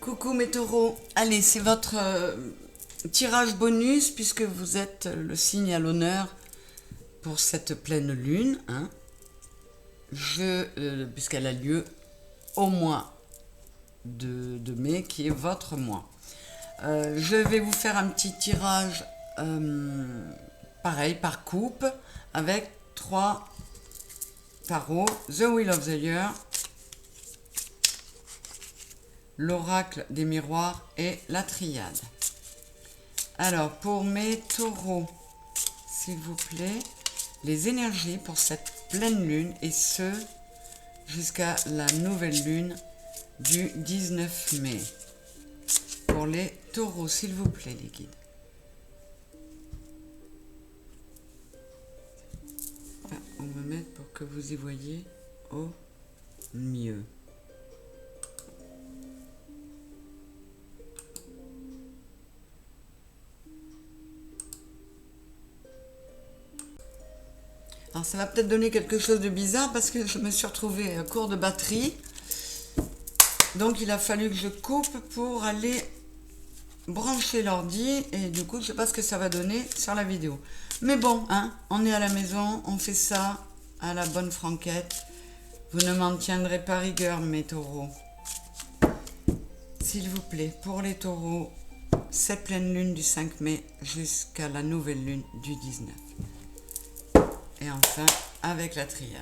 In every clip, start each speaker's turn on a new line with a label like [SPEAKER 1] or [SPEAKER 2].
[SPEAKER 1] Coucou mes taureaux, allez c'est votre tirage bonus puisque vous êtes le signe à l'honneur pour cette pleine lune, hein. Puisqu'elle a lieu au mois de mai qui est votre mois. Je vais vous faire un petit tirage pareil par coupe avec 3 tarots, The Wheel of the Year, l'oracle des miroirs et la triade. Alors pour mes taureaux, s'il vous plaît, les énergies pour cette pleine lune et ce jusqu'à la nouvelle lune du 19 mai. Pour les taureaux, s'il vous plaît, les guides. On va mettre pour que vous y voyez au mieux. Alors ça va peut-être donner quelque chose de bizarre parce que je me suis retrouvée à court de batterie. Donc il a fallu que je coupe pour aller brancher l'ordi et du coup je ne sais pas ce que ça va donner sur la vidéo. Mais bon, hein, on est à la maison, on fait ça à la bonne franquette. Vous ne m'en tiendrez pas rigueur mes taureaux. S'il vous plaît, pour les taureaux, cette pleine lune du 5 mai jusqu'à la nouvelle lune du 19. Et enfin, avec la triade.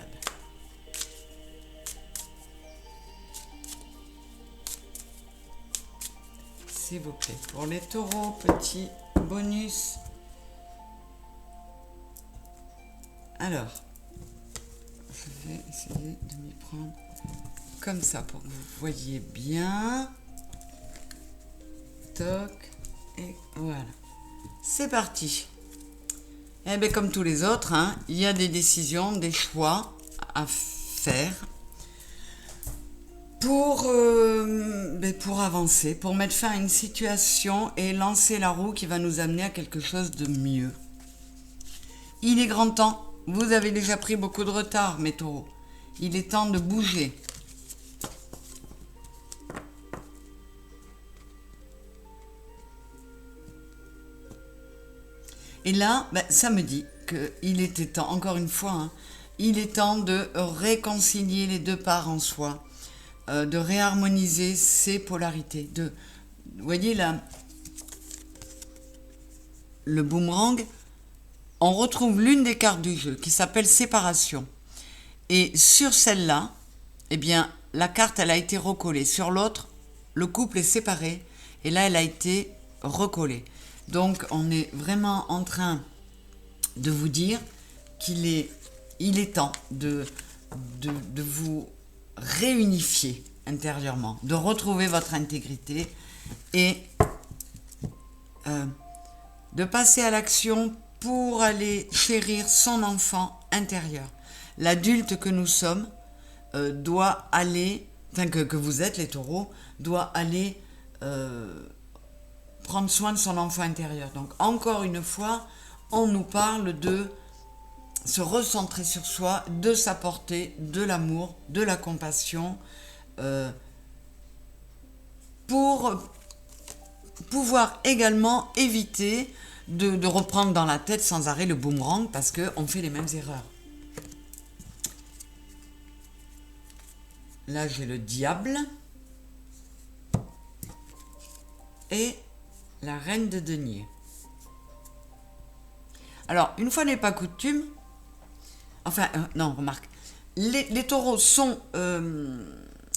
[SPEAKER 1] S'il vous plaît. Pour les taureaux, petit bonus. Alors, je vais essayer de m'y prendre comme ça pour que vous voyez bien. Toc. Et voilà. C'est parti. Eh bien, comme tous les autres, hein, il y a des décisions, des choix à faire pour avancer, pour mettre fin à une situation et lancer la roue qui va nous amener à quelque chose de mieux. Il est grand temps. Vous avez déjà pris beaucoup de retard, mes taureaux. Il est temps de bouger. Et là, ça me dit qu'il était temps, encore une fois, hein, il est temps de réconcilier les deux parts en soi, de réharmoniser ces polarités. Vous voyez là, le boomerang, on retrouve l'une des cartes du jeu qui s'appelle séparation. Et sur celle-là, eh bien, la carte, elle a été recollée. Sur l'autre, le couple est séparé et là, elle a été recollée. Donc, on est vraiment en train de vous dire qu'il est temps de vous réunifier intérieurement, de retrouver votre intégrité et de passer à l'action pour aller chérir son enfant intérieur. L'adulte que nous sommes doit aller, enfin que vous êtes les taureaux, doit aller prendre soin de son enfant intérieur. Donc encore une fois, on nous parle de se recentrer sur soi, de s'apporter de l'amour, de la compassion, pour pouvoir également éviter de reprendre dans la tête sans arrêt le boomerang parce qu'on fait les mêmes erreurs. Là, j'ai le diable et la reine de denier. Alors, une fois n'est pas coutume, enfin, non, remarque, les taureaux sont,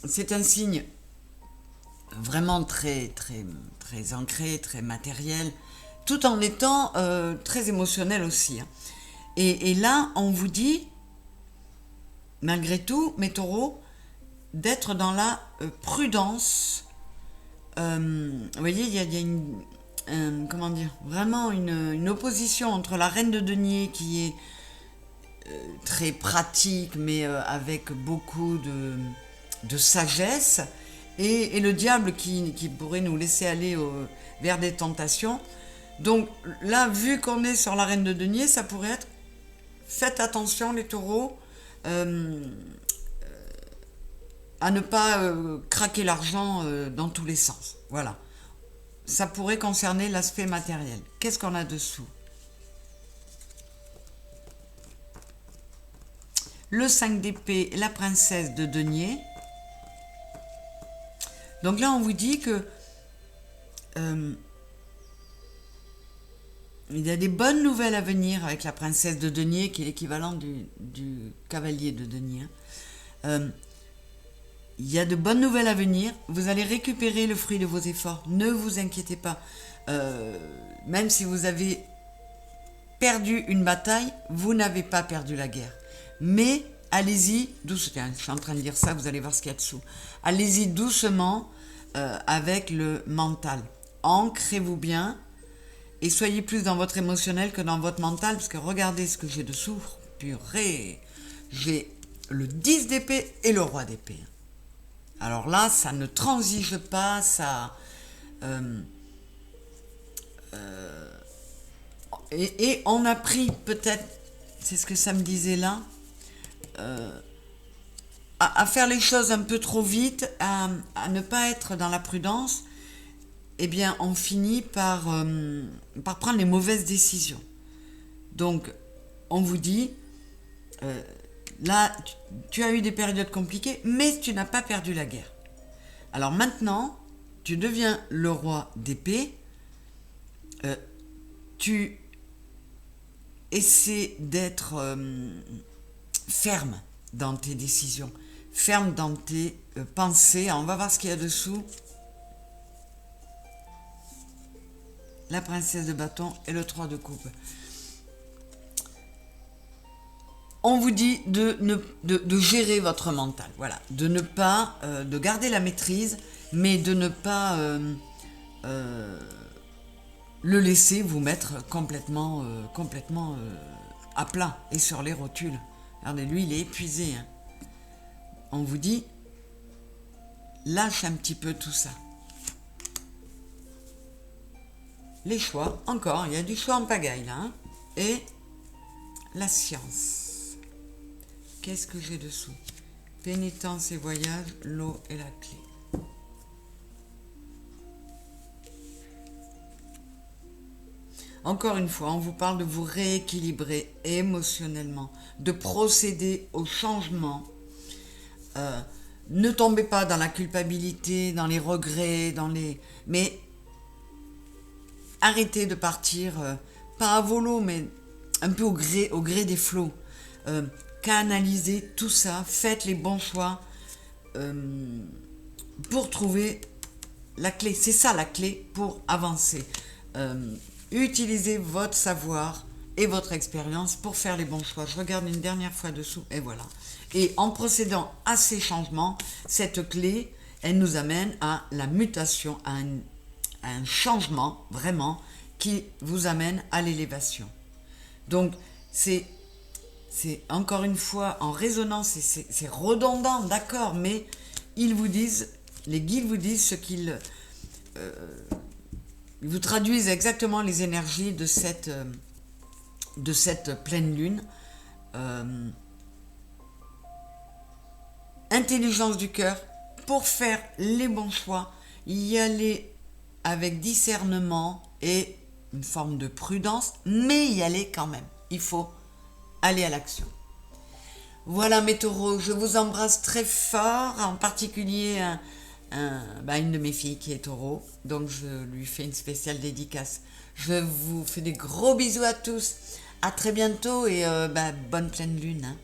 [SPEAKER 1] c'est un signe vraiment très, très, très ancré, très matériel, tout en étant très émotionnel aussi. Hein. Et là, on vous dit, malgré tout, mes taureaux, d'être dans la prudence. Vous voyez, il y a une, comment dire, vraiment une opposition entre la reine de denier qui est très pratique mais avec beaucoup de sagesse et le diable qui pourrait nous laisser aller vers des tentations. Donc là, vu qu'on est sur la reine de denier, ça pourrait être faites attention les taureaux, à ne pas craquer l'argent dans tous les sens. Voilà. Ça pourrait concerner l'aspect matériel. Qu'est-ce qu'on a dessous? Le 5 d'épée, la princesse de denier. Donc là, on vous dit que il y a des bonnes nouvelles à venir avec la princesse de denier, qui est l'équivalent du cavalier de denier. Il y a de bonnes nouvelles à venir. Vous allez récupérer le fruit de vos efforts. Ne vous inquiétez pas. Même si vous avez perdu une bataille, vous n'avez pas perdu la guerre. Mais allez-y doucement. Je suis en train de dire ça, vous allez voir ce qu'il y a dessous. Allez-y doucement avec le mental. Ancrez-vous bien et soyez plus dans votre émotionnel que dans votre mental, parce que regardez ce que j'ai dessous. Purée, j'ai le 10 d'épée et le roi d'épée. Alors là, ça ne transige pas, ça... et on a pris peut-être, c'est ce que ça me disait là, à faire les choses un peu trop vite, à ne pas être dans la prudence, eh bien on finit par prendre les mauvaises décisions. Donc on vous dit, là tu as eu des périodes compliquées, mais tu n'as pas perdu la guerre. Alors maintenant, tu deviens le roi d'épée, tu essaies d'être ferme dans tes décisions, ferme dans tes pensées. Alors, on va voir ce qu'il y a dessous. La princesse de bâton et le 3 de coupe. On vous dit de gérer votre mental, voilà, de ne pas, de garder la maîtrise, mais de ne pas le laisser vous mettre complètement à plat et sur les rotules. Regardez, lui, il est épuisé. Hein. On vous dit, lâche un petit peu tout ça. Les choix, encore, il y a du choix en pagaille là. Hein. Et la science. Qu'est-ce que j'ai dessous? Pénitence et voyage, l'eau et la clé. Encore une fois, on vous parle de vous rééquilibrer émotionnellement, de procéder au changement. Ne tombez pas dans la culpabilité, dans les regrets, mais arrêtez de partir, pas à volo, mais un peu au gré des flots. Canalisez tout ça, faites les bons choix pour trouver la clé. C'est ça la clé pour avancer. Utilisez votre savoir et votre expérience pour faire les bons choix. Je regarde une dernière fois dessous et voilà. Et en procédant à ces changements, cette clé, elle nous amène à la mutation, à un changement vraiment qui vous amène à l'élévation. Donc c'est encore une fois en résonance, c'est redondant, d'accord, mais ils vous disent, les guides vous disent ce qu'ils ils vous traduisent exactement les énergies de cette pleine lune. Intelligence du cœur pour faire les bons choix, y aller avec discernement et une forme de prudence, mais y aller quand même. Il faut aller à l'action. Voilà mes taureaux, je vous embrasse très fort, en particulier une de mes filles qui est taureau, donc je lui fais une spéciale dédicace. Je vous fais des gros bisous à tous, à très bientôt et bonne pleine lune. Hein.